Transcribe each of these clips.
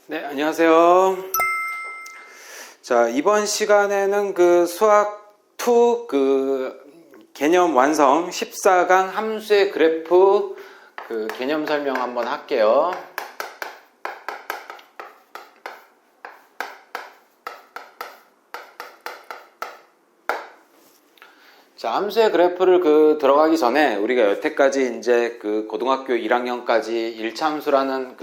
네, 안녕하세요. 자, 이번 시간에는 수학 2 개념 완성 14강 함수의 그래프 개념 설명 한번 할게요. 자, 함수의 그래프를 들어가기 전에 우리가 여태까지 이제 고등학교 1학년까지 1차 함수라는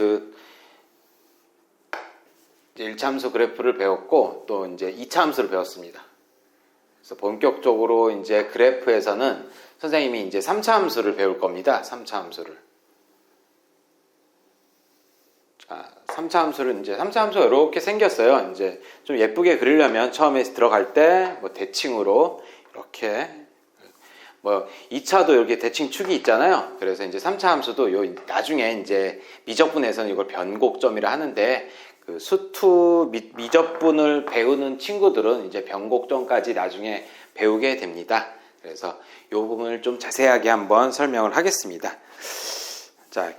1차 함수 그래프를 배웠고, 또 이제 2차 함수를 배웠습니다. 그래서 본격적으로 이제 그래프에서는 선생님이 이제 3차 함수를 배울 겁니다. 3차 함수를. 자, 3차 함수를 이제 3차 함수가 이렇게 생겼어요. 이제 좀 예쁘게 그리려면 처음에 들어갈 때 대칭으로 이렇게 2차도 이렇게 대칭 축이 있잖아요. 그래서 이제 3차 함수도 나중에 이제 미적분에서는 이걸 변곡점이라 하는데, 수투 미적분을 배우는 친구들은 이제 변곡점까지 나중에 배우게 됩니다. 그래서 이 부분을 좀 자세하게 한번 설명을 하겠습니다. 자,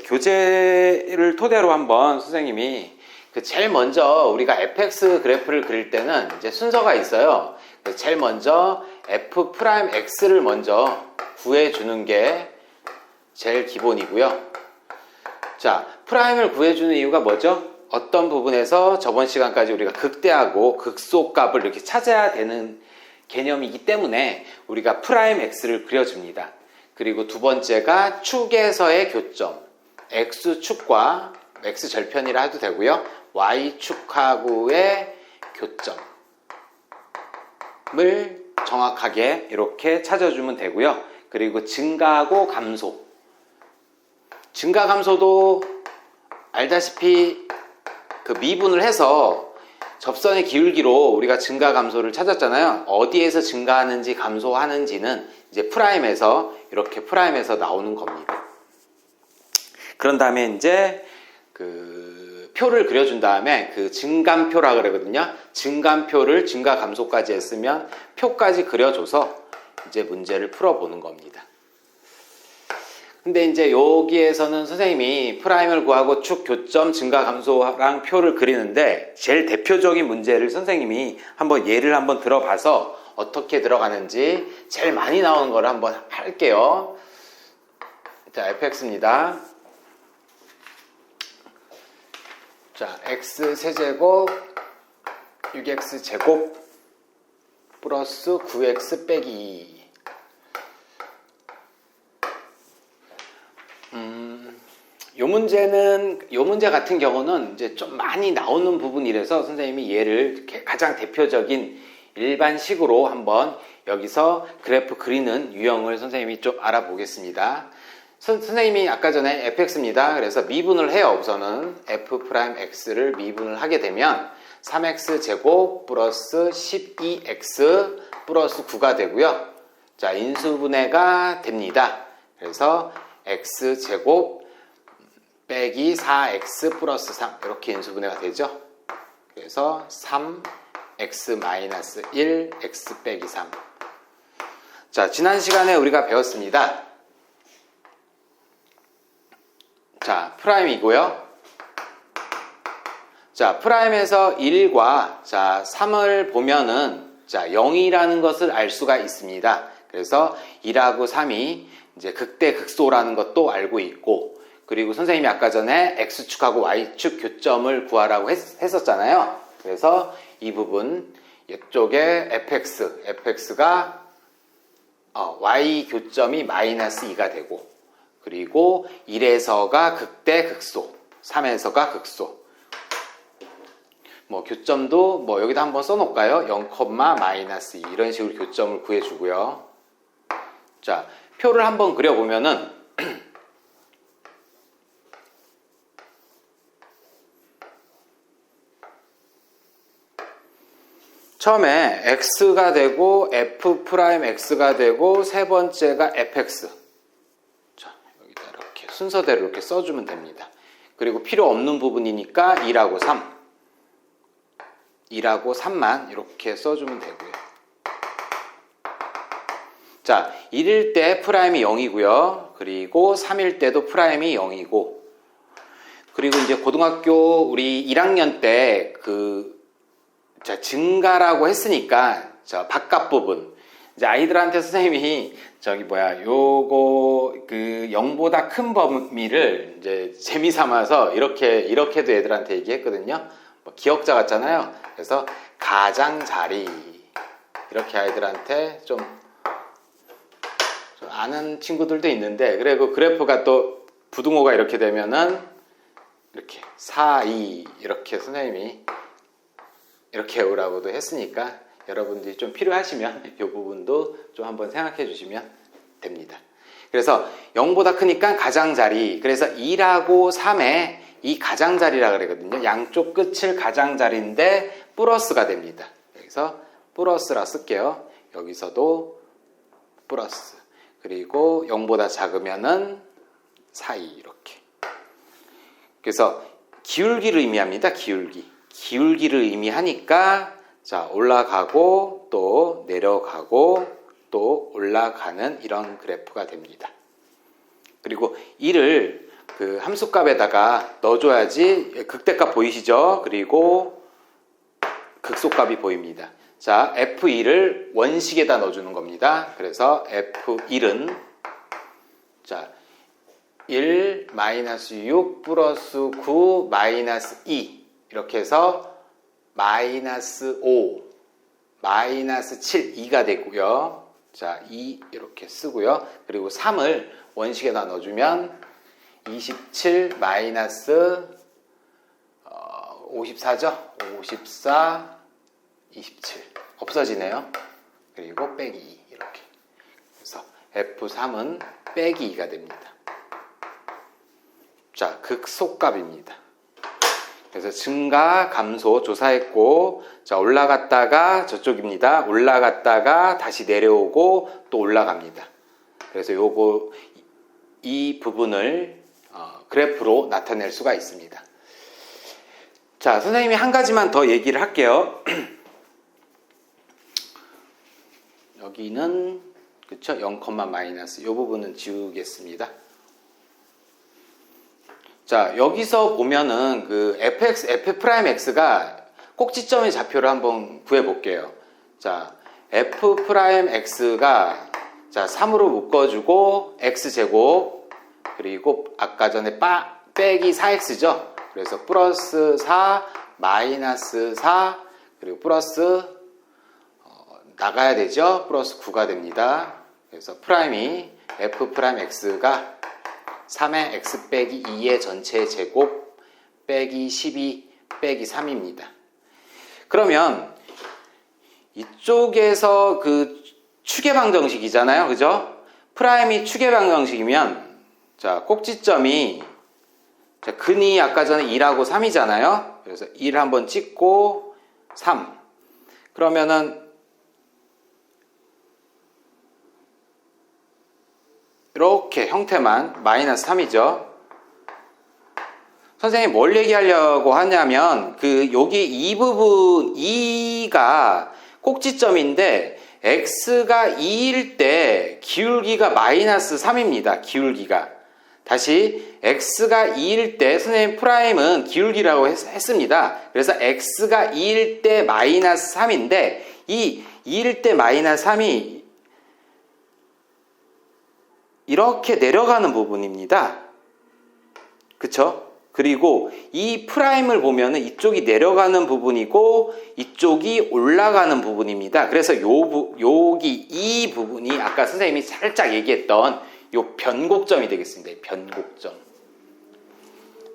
교재를 토대로 한번 선생님이 제일 먼저 우리가 fx 그래프를 그릴 때는 이제 순서가 있어요. 제일 먼저 f'x를 먼저 구해주는 게 제일 기본이고요. 자, 프라임을 구해주는 이유가 뭐죠? 어떤 부분에서 저번 시간까지 우리가 극대하고 극소값을 이렇게 찾아야 되는 개념이기 때문에 우리가 프라임 x를 그려줍니다. 그리고 두 번째가 축에서의 교점, x축과 x절편이라 해도 되고요, y축하고의 교점을 정확하게 이렇게 찾아주면 되고요. 그리고 증가하고 감소, 증가 감소도 알다시피 미분을 해서 접선의 기울기로 우리가 증가 감소를 찾았잖아요. 어디에서 증가하는지 감소하는지는 이제 프라임에서 이렇게 프라임에서 나오는 겁니다. 그런 다음에 이제 표를 그려준 다음에 증감표라 그러거든요. 증감표를 증가 감소까지 했으면 표까지 그려줘서 이제 문제를 풀어보는 겁니다. 근데 이제 여기에서는 선생님이 프라임을 구하고 축, 교점, 증가, 감소랑 표를 그리는데, 제일 대표적인 문제를 선생님이 예를 한번 들어봐서 어떻게 들어가는지 제일 많이 나오는 걸 한번 할게요. 자, fx입니다. 자, x 세제곱 6x 제곱 플러스 9x 빼기 2. 요 문제 같은 경우는 이제 좀 많이 나오는 부분이라서 선생님이 얘를 가장 대표적인 일반식으로 한번 여기서 그래프 그리는 유형을 선생님이 좀 알아보겠습니다. 선생님이 아까 전에 fx입니다. 그래서 미분을 해요. 우선은 f'x를 미분을 하게 되면 3x 제곱 플러스 12x 플러스 9가 되고요. 자, 인수분해가 됩니다. 그래서 x 제곱 빼기 4x 플러스 3, 이렇게 인수분해가 되죠. 그래서 3x 마이너스 1, x 빼기 3. 자, 지난 시간에 우리가 배웠습니다. 자, 프라임이고요. 자, 프라임에서 1과 3을 보면은 0이라는 것을 알 수가 있습니다. 그래서 1하고 3이 이제 극대 극소라는 것도 알고 있고, 그리고 선생님이 아까 전에 x축하고 y축 교점을 구하라고 했었잖아요. 그래서 이 부분 이쪽에 fx가 y 교점이 마이너스 2가 되고, 그리고 1에서가 극대 극소, 3에서가 극소. 교점도 여기다 한번 써놓을까요? 0, 마이너스 2, 이런 식으로 교점을 구해주고요. 자, 표를 한번 그려보면은 처음에 x가 되고 f'x가 되고 세 번째가 fx. 자, 여기다 이렇게 순서대로 이렇게 써주면 됩니다. 그리고 필요 없는 부분이니까 2하고 3. 2하고 3만 이렇게 써주면 되고요. 자, 1일 때 프라임이 0이고요. 그리고 3일 때도 프라임이 0이고, 그리고 이제 고등학교 우리 1학년 때 증가라고 했으니까 바깥 부분 이제 아이들한테 선생님이 요거 0보다 큰 범위를 이제 재미 삼아서 이렇게도 애들한테 얘기했거든요. 뭐 기억자 같잖아요. 그래서 가장자리 이렇게 아이들한테 좀 아는 친구들도 있는데, 그리고 그래프가 또 부등호가 이렇게 되면은 이렇게 4, 2 이렇게 선생님이 이렇게 외우라고도 했으니까 여러분들이 좀 필요하시면 이 부분도 좀 한번 생각해 주시면 됩니다. 그래서 0보다 크니까 가장자리, 그래서 2하고 3에 이 가장자리라 그러거든요. 양쪽 끝을 가장자리인데 플러스가 됩니다. 여기서 플러스라 쓸게요. 여기서도 플러스, 그리고 0보다 작으면은 4, 2 이렇게. 그래서 기울기를 의미합니다. 기울기를 의미하니까 올라가고 또 내려가고 또 올라가는 이런 그래프가 됩니다. 그리고 이를 함수값에다가 넣어줘야지 극대값 보이시죠? 그리고 극소값이 보입니다. 자, F1을 원식에다 넣어주는 겁니다. 그래서 F1은 1 -6 플러스 9 -2 이렇게 해서 -5 -7 2가 되고요. 자, 2 이렇게 쓰고요. 그리고 3을 원식에다 넣어주면 27 54죠? 54 27 없어지네요. 그리고 빼기 2 이렇게. 그래서 F3은 빼기 2가 됩니다. 자, 극소값입니다. 그래서 증가, 감소 조사했고, 올라갔다가 저쪽입니다. 올라갔다가 다시 내려오고 또 올라갑니다. 그래서 이 부분을 그래프로 나타낼 수가 있습니다. 자, 선생님이 한 가지만 더 얘기를 할게요. 여기는 그쵸? 0, 마이너스 이 부분은 지우겠습니다. 자, 여기서 보면은 f'x가 꼭지점의 좌표를 한번 구해볼게요. 자, f'x가 3으로 묶어주고 x제곱, 그리고 아까 전에 빼기 4x죠. 그래서 플러스 4 마이너스 4 그리고 플러스 나가야 되죠. 플러스 9가 됩니다. 그래서 프라임이 f'x가 3의 x 빼기 2의 전체 제곱 빼기 12 빼기 3입니다. 그러면 이쪽에서 축의 방정식이잖아요. 그죠? 프라임이 축의 방정식이면 꼭지점이 근이 아까 전에 1하고 3이잖아요. 그래서 1 한번 찍고 3. 그러면은 이렇게 형태만 마이너스 3이죠. 선생님이 뭘 얘기하려고 하냐면 여기 이 부분 2가 꼭지점인데 x가 2일 때 기울기가 마이너스 3입니다. 기울기가. 다시 x가 2일 때 선생님 프라임은 기울기라고 했습니다. 그래서 x가 2일 때 마이너스 3인데 이 2일 때 마이너스 3이 이렇게 내려가는 부분입니다. 그쵸? 그리고 이 프라임을 보면은 이쪽이 내려가는 부분이고 이쪽이 올라가는 부분입니다. 그래서 여기 이 부분이 아까 선생님이 살짝 얘기했던 요 변곡점이 되겠습니다. 변곡점.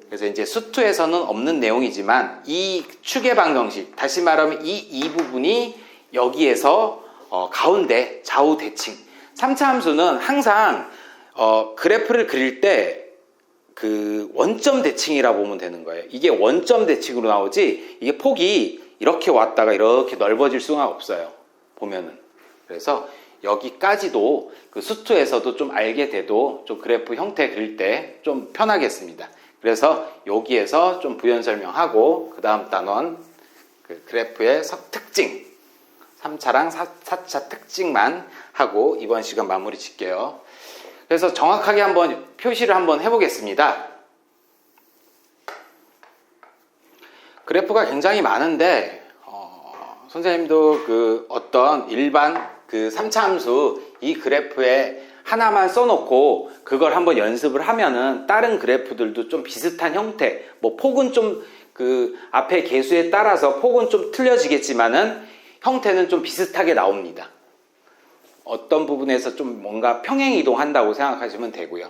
그래서 이제 수투에서는 없는 내용이지만 이 축의 방정식, 다시 말하면 이 부분이 여기에서 가운데 좌우 대칭. 3차 함수는 항상 그래프를 그릴 때 원점 대칭이라 보면 되는 거예요. 이게 원점 대칭으로 나오지 이게 폭이 이렇게 왔다가 이렇게 넓어질 수가 없어요. 보면은. 그래서 여기까지도 수투에서도 좀 알게 돼도 좀 그래프 형태 그릴 때 좀 편하겠습니다. 그래서 여기에서 좀 부연 설명하고 그 다음 단원 그래프의 특징 3차랑 4차 특징만 하고 이번 시간 마무리 짓게요. 그래서 정확하게 한번 표시를 한번 해보겠습니다. 그래프가 굉장히 많은데 선생님도 그 어떤 일반 그 3차 함수 이 그래프에 하나만 써놓고 그걸 한번 연습을 하면은 다른 그래프들도 좀 비슷한 형태, 뭐 폭은 좀 그 앞에 개수에 따라서 폭은 좀 틀려지겠지만은 형태는 좀 비슷하게 나옵니다. 어떤 부분에서 좀 뭔가 평행 이동한다고 생각하시면 되고요.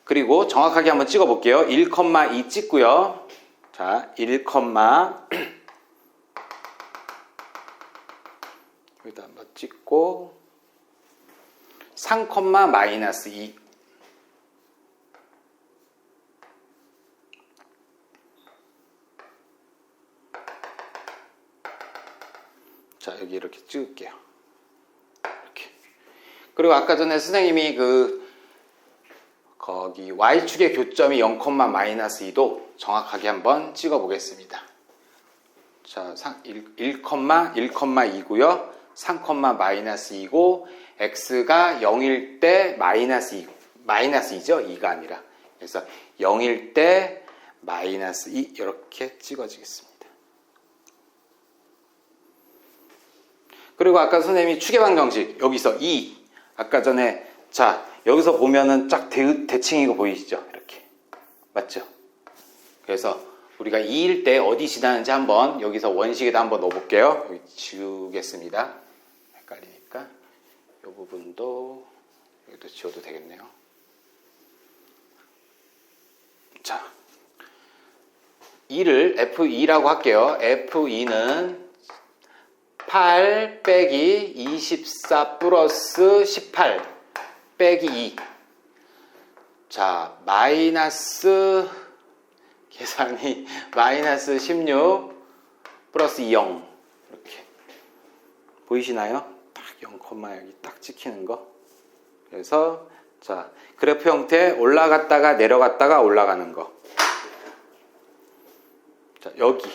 그리고 정확하게 한번 찍어 볼게요. 1,2 찍고요. 자, 1, 여기다 한번 찍고 3, -2. 자, 여기 이렇게 찍을게요. 이렇게. 그리고 아까 전에 선생님이 거기 y축의 교점이 0,-2도 정확하게 한번 찍어 보겠습니다. 자, 1,2고요. 3,-2고 x가 0일 때 -2죠. 2가 아니라. 그래서 0일 때 -2 이렇게 찍어지겠습니다. 그리고 아까 선생님이 축의 방정식 여기서 2 아까 전에 자 여기서 보면은 쫙 대칭이고 보이시죠? 이렇게 맞죠? 그래서 우리가 2일 때 어디 지나는지 한번 여기서 원식에다 한번 넣어볼게요. 여기 지우겠습니다. 헷갈리니까 이 부분도 여기도 지워도 되겠네요. 자 2를 F2라고 할게요. F2는 8 빼기 24 플러스 18 빼기 2. 자, 마이너스 계산이 마이너스 16 플러스 0 이렇게 보이시나요? 딱 0, 여기 딱 찍히는 거. 그래서 자 그래프 형태 올라갔다가 내려갔다가 올라가는 거. 자 여기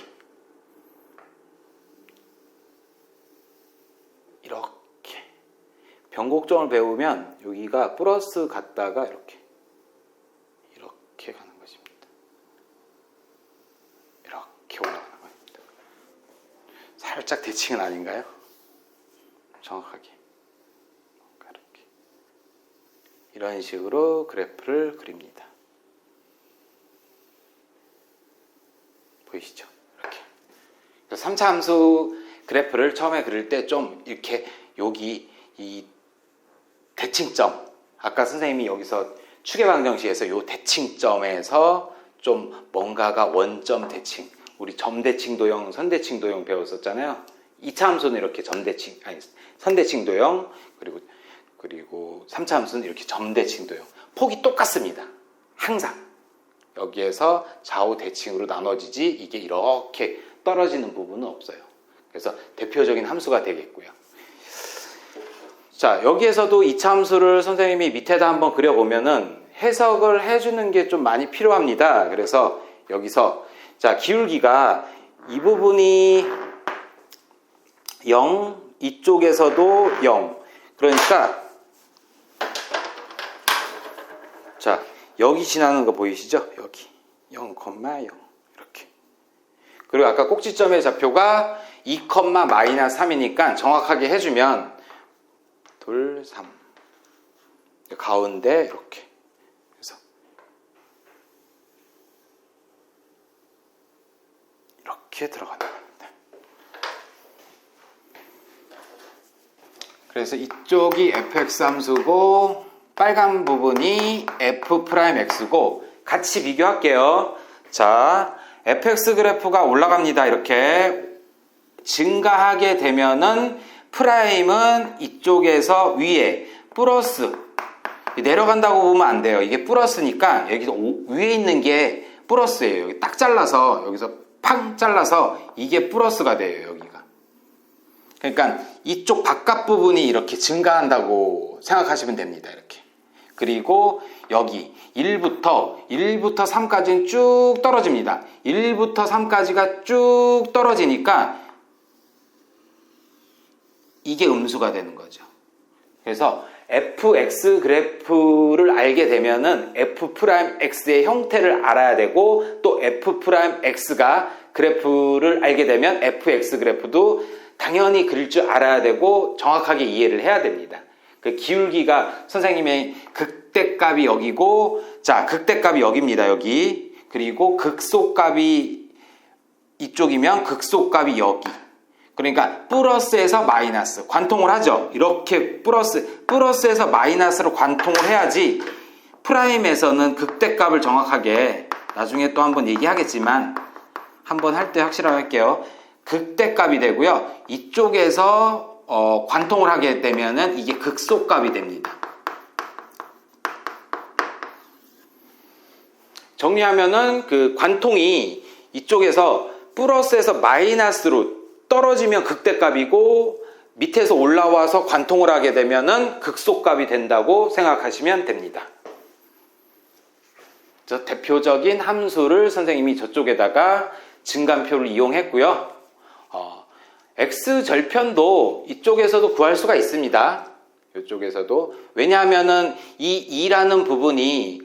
이렇게 변곡점을 배우면 여기가 플러스 갔다가 이렇게 가는 것입니다. 이렇게 올라가는 겁니다. 살짝 대칭은 아닌가요? 정확하게 이렇게 이런 식으로 그래프를 그립니다. 보이시죠? 이렇게 3차 함수 그래프를 처음에 그릴 때 좀 이렇게 여기 이 대칭점 아까 선생님이 여기서 축의 방정식에서 이 대칭점에서 좀 뭔가가 원점 대칭 우리 점대칭 도형 선대칭 도형 배웠었잖아요. 2차 함수는 이렇게 점대칭 아니 선대칭 도형 그리고 3차 함수는 이렇게 점대칭 도형 폭이 똑같습니다. 항상 여기에서 좌우 대칭으로 나눠지지 이게 이렇게 떨어지는 부분은 없어요. 그래서 대표적인 함수가 되겠고요. 자, 여기에서도 2차 함수를 선생님이 밑에다 한번 그려보면은 해석을 해주는 게 좀 많이 필요합니다. 그래서 여기서 자, 기울기가 이 부분이 0, 이쪽에서도 0. 그러니까 자, 여기 지나는 거 보이시죠? 여기 0,0 이렇게. 그리고 아까 꼭지점의 좌표가 2,-3이니까 정확하게 해주면 2, 3 가운데 이렇게 그래서 이렇게 들어가는 겁니다. 그래서 이쪽이 fx 함수고 빨간 부분이 f'x고 같이 비교할게요. 자, fx 그래프가 올라갑니다. 이렇게 증가하게 되면은 프라임은 이쪽에서 위에 플러스 내려간다고 보면 안 돼요. 이게 플러스니까 여기서 위에 있는 게 플러스예요. 여기 딱 잘라서 여기서 팡 잘라서 이게 플러스가 돼요. 여기가. 그러니까 이쪽 바깥 부분이 이렇게 증가한다고 생각하시면 됩니다. 이렇게. 그리고 여기 1부터 3까지는 쭉 떨어집니다. 1부터 3까지가 쭉 떨어지니까 이게 음수가 되는 거죠. 그래서 fx 그래프를 알게 되면은 f'x의 형태를 알아야 되고 또 f'x가 그래프를 알게 되면 fx 그래프도 당연히 그릴 줄 알아야 되고 정확하게 이해를 해야 됩니다. 그 기울기가 선생님의 극대값이 여기고, 자, 극대값이 여기입니다. 여기. 그리고 극소값이 이쪽이면 극소값이 여기. 그러니까 플러스에서 마이너스 관통을 하죠. 이렇게 플러스에서 마이너스로 관통을 해야지 프라임에서는 극대값을 정확하게, 나중에 또 한번 얘기하겠지만 한번 할 때 확실하게 할게요. 극대값이 되고요. 이쪽에서 관통을 하게 되면은 이게 극소값이 됩니다. 정리하면은 그 관통이 이쪽에서 플러스에서 마이너스로 떨어지면 극대값이고 밑에서 올라와서 관통을 하게 되면은 극소값이 된다고 생각하시면 됩니다. 저 대표적인 함수를 선생님이 저쪽에다가 증간표를 이용했고요. x절편도 이쪽에서도 구할 수가 있습니다. 이쪽에서도. 왜냐하면은 이 2라는 부분이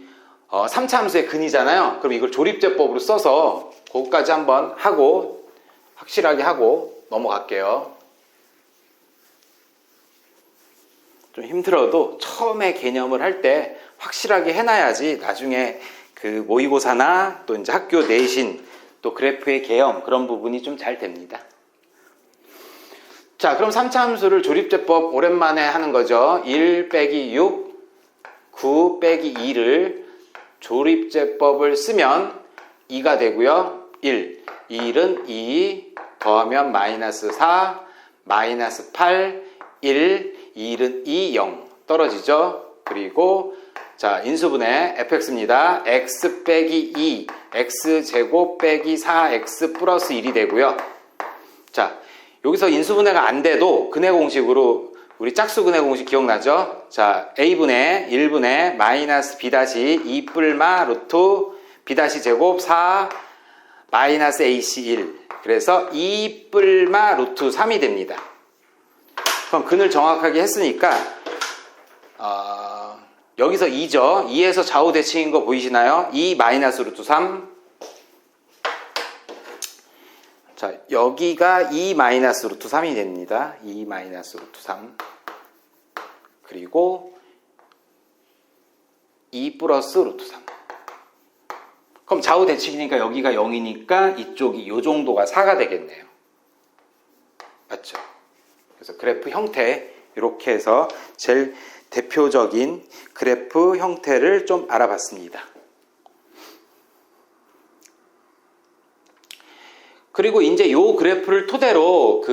3차 함수의 근이잖아요. 그럼 이걸 조립제법으로 써서 그것까지 한번 하고 확실하게 하고 넘어갈게요. 좀 힘들어도 처음에 개념을 할 때 확실하게 해놔야지 나중에 그 모의고사나 또 이제 학교 내신 또 그래프의 개념 그런 부분이 좀 잘 됩니다. 자, 그럼 3차 함수를 조립제법 오랜만에 하는 거죠. 1 빼기 6, 9 빼기 2를 조립제법을 쓰면 2가 되고요. 1, 1은 2 더하면 마이너스 4, 마이너스 8, 1, 1은 2, 0 떨어지죠. 그리고 자, 인수분해 fx입니다. x 빼기 2, x제곱 빼기 4x 플러스 1이 되고요. 자, 여기서 인수분해가 안 돼도 근해 공식으로 우리 짝수 근해 공식 기억나죠? 자, a분의 1분의 마이너스 b 다시 2 뿔마 루트 b 다시 제곱 4 마이너스 ac 1. 그래서 2 뿔마 루트 3이 됩니다. 그럼 근을 정확하게 했으니까 여기서 2죠. 2에서 좌우 대칭인 거 보이시나요? 2 마이너스 루트 3. 자, 여기가 2 마이너스 루트 3이 됩니다. 2 마이너스 루트 3. 그리고 2 플러스 루트 3. 그럼 좌우 대칭이니까 여기가 0이니까 이쪽이 요 정도가 4가 되겠네요. 맞죠? 그래서 그래프 형태 이렇게 해서 제일 대표적인 그래프 형태를 좀 알아봤습니다. 그리고 이제 요 그래프를 토대로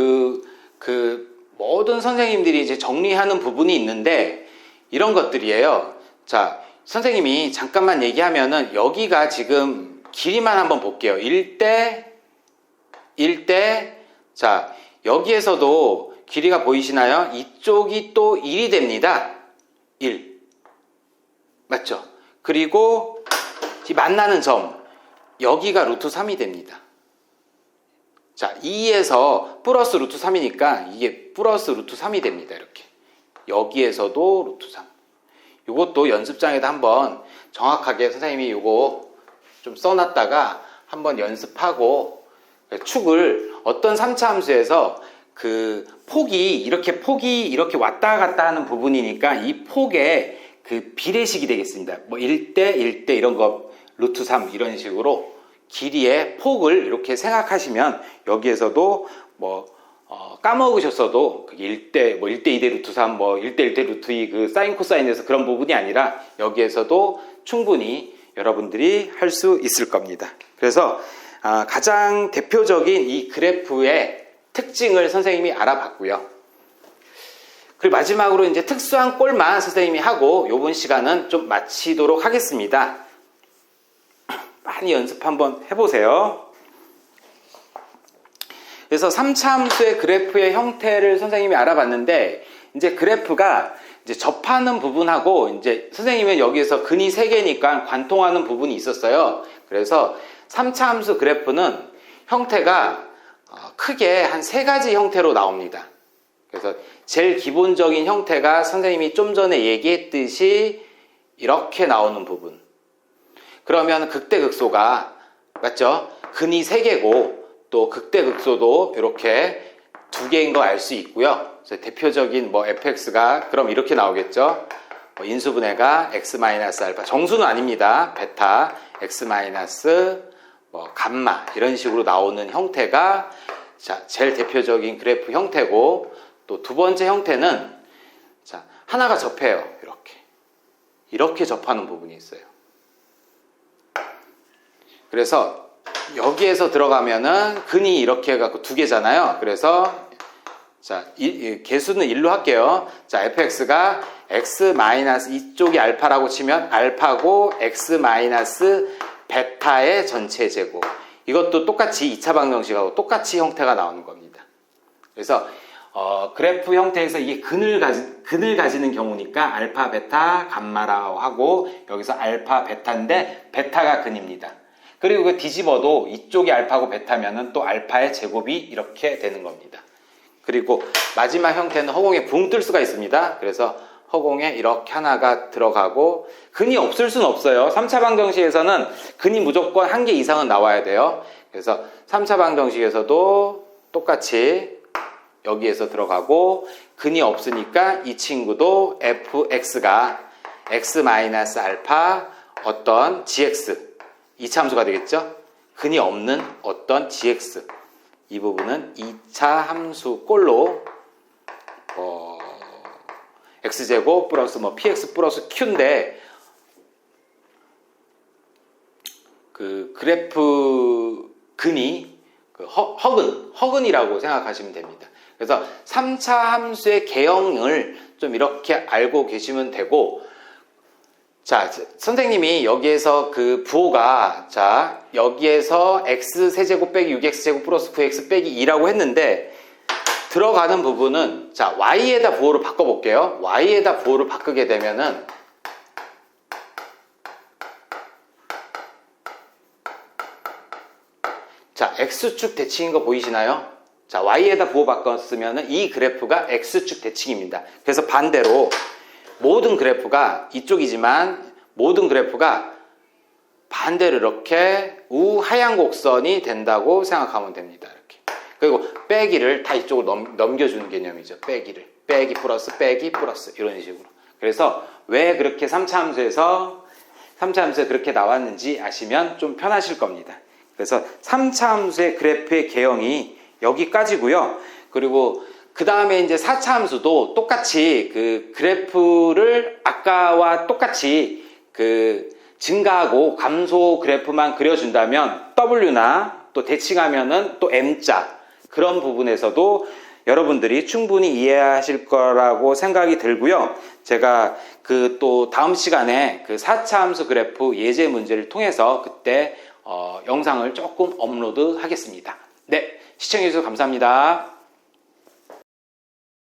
모든 선생님들이 이제 정리하는 부분이 있는데 이런 것들이에요. 자, 선생님이 잠깐만 얘기하면은 여기가 지금 길이만 한번 볼게요. 1대, 자, 여기에서도 길이가 보이시나요? 이쪽이 또 1이 됩니다. 1. 맞죠? 그리고 이 만나는 점, 여기가 루트 3이 됩니다. 자, 2에서 플러스 루트 3이니까 이게 플러스 루트 3이 됩니다. 이렇게. 여기에서도 루트 3. 이것도 연습장에다 한번 정확하게 선생님이 이거 좀 써놨다가 한번 연습하고 축을 어떤 3차 함수에서 그 폭이 이렇게 왔다 갔다 하는 부분이니까 이 폭의 그 비례식이 되겠습니다. 뭐 1대 이런 거 루트 3 이런 식으로 길이의 폭을 이렇게 생각하시면 여기에서도 뭐 까먹으셨어도 그게 1대 2대 루트 3 뭐 1대 루트 2 그 사인 코사인에서 그런 부분이 아니라 여기에서도 충분히 여러분들이 할 수 있을 겁니다. 그래서 가장 대표적인 이 그래프의 특징을 선생님이 알아봤고요. 그리고 마지막으로 이제 특수한 꼴만 선생님이 하고 이번 시간은 좀 마치도록 하겠습니다. 많이 연습 한번 해보세요. 그래서 3차 함수의 그래프의 형태를 선생님이 알아봤는데 이제 그래프가 이제 접하는 부분하고 이제 선생님은 여기에서 근이 3개니까 관통하는 부분이 있었어요. 그래서 3차 함수 그래프는 형태가 크게 한 3가지 형태로 나옵니다. 그래서 제일 기본적인 형태가 선생님이 좀 전에 얘기했듯이 이렇게 나오는 부분. 그러면 극대극소가 맞죠? 근이 3개고 또 극대극소도 이렇게 두 개인 거 알 수 있고요. 그래서 대표적인 뭐 fx가 그럼 이렇게 나오겠죠. 인수분해가 x-알파, 정수는 아닙니다. 베타, x- 뭐 감마 이런 식으로 나오는 형태가 자, 제일 대표적인 그래프 형태고, 또 두 번째 형태는 자, 하나가 접해요. 이렇게 접하는 부분이 있어요. 그래서 여기에서 들어가면은 근이 이렇게 해갖고 두 개잖아요. 그래서 자, 개수는 1로 할게요. 자, fx가 x- 이쪽이 알파라고 치면 알파고 x- 베타의 전체 제곱. 이것도 똑같이 2차 방정식하고 똑같이 형태가 나오는 겁니다. 그래서 그래프 형태에서 이게 근을 가지는 경우니까 알파, 베타, 감마라고 하고, 여기서 알파, 베타인데 베타가 근입니다. 그리고 그 뒤집어도 이쪽이 알파고 베타면은 또 알파의 제곱이 이렇게 되는 겁니다. 그리고 마지막 형태는 허공에 붕 뜰 수가 있습니다. 그래서 허공에 이렇게 하나가 들어가고, 근이 없을 수는 없어요. 3차 방정식에서는 근이 무조건 한 개 이상은 나와야 돼요. 그래서 3차 방정식에서도 똑같이 여기에서 들어가고, 근이 없으니까 이 친구도 fx가 x-알파 어떤 gx, 이차함수가 되겠죠. 근이 없는 어떤 gx, 이 부분은 2차 함수 꼴로 x제곱 플러스 뭐 px 플러스 q인데, 그 그래프 근이 그 허근이라고 생각하시면 됩니다. 그래서 3차 함수의 개형을 좀 이렇게 알고 계시면 되고, 자, 선생님이 여기에서 그 부호가, 자, 여기에서 x세제곱 빼기 6x제곱 플러스 9x 빼기 2라고 했는데, 들어가는 부분은, 자, y에다 부호를 바꿔볼게요. y에다 부호를 바꾸게 되면은, 자, x축 대칭인 거 보이시나요? 자, y에다 부호 바꿨으면은 이 그래프가 x축 대칭입니다. 그래서 반대로 모든 그래프가 이쪽이지만 모든 그래프가 반대로 이렇게 우하향 곡선이 된다고 생각하면 됩니다. 이렇게. 그리고 빼기를 다 이쪽으로 넘겨주는 개념이죠. 빼기 플러스 이런 식으로. 그래서 왜 그렇게 3차 함수에서 그렇게 나왔는지 아시면 좀 편하실 겁니다. 그래서 3차 함수의 그래프의 개형이 여기까지고요. 그리고 그 다음에 이제 4차 함수도 똑같이 그 그래프를 아까와 똑같이 그 증가하고 감소 그래프만 그려준다면 W나 또 대칭하면은 또 M자, 그런 부분에서도 여러분들이 충분히 이해하실 거라고 생각이 들고요. 제가 그 또 다음 시간에 그 4차 함수 그래프 예제 문제를 통해서 그때 영상을 조금 업로드 하겠습니다. 네, 시청해주셔서 감사합니다.